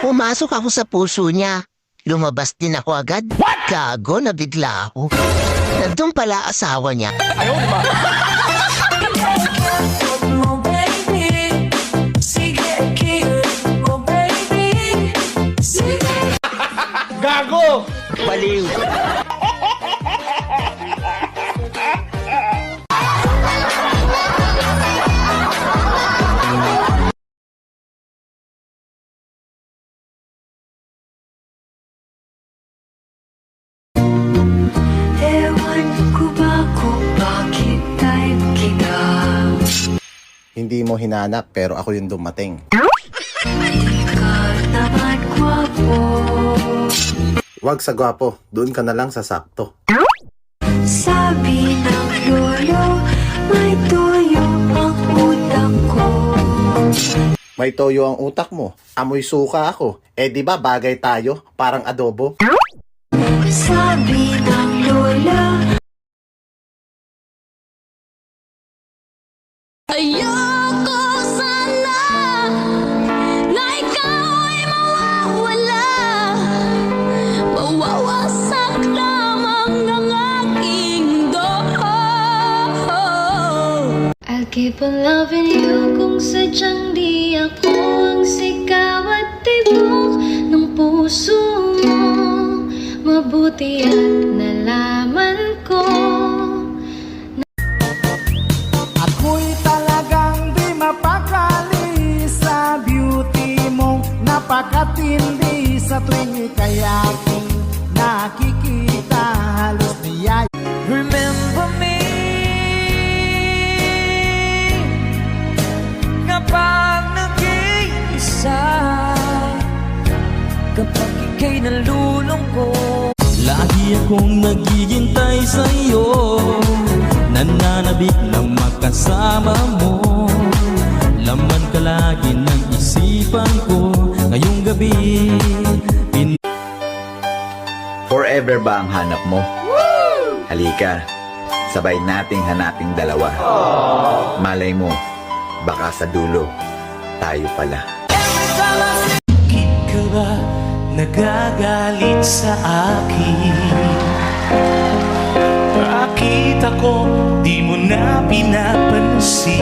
Pumasok ako sa puso niya. Lumabas din ako agad. Gago, nabigla ako. Nandun pala asawa niya. Gago! Baliw. Ewan ko ba kung bakit tayo kita. Hindi mo hinanap pero ako yung dumating. Ikaw naman gwapo. Wag sa gwapo, doon ka na lang sa sakto. Sabi ng lolo, may toyo ang utak ko. May toyo ang utak mo, amoy suka ako. Eh di ba bagay tayo, parang adobo? Sabi ng lola, Ayoko sana na ikaw ay mawawala. Mawawasak lamang ng aking mundo. I'll keep on loving you kung sadyang di ako ang sigaw at tibok ng puso mo. Mabuti at nalaman ko. Ako'y talagang di mapakali sa beauty mong napakatindi. Sa tuwing ika'y aking nakikita, halos niyay. Remember me kapag nag-iisa, kapag ika'y nalulungkot. Lagi akong naghihintay sa'yo, nananabik na makasama mo. Laman ka lagi ng isipan ko, ngayong gabi. Forever ba ang hanap mo? Halika, sabay nating hanaping dalawa. Malay mo, baka sa dulo, tayo pala. Bakit ka ba nagagalit sa akin? Bakit ako di mo na pinapansin?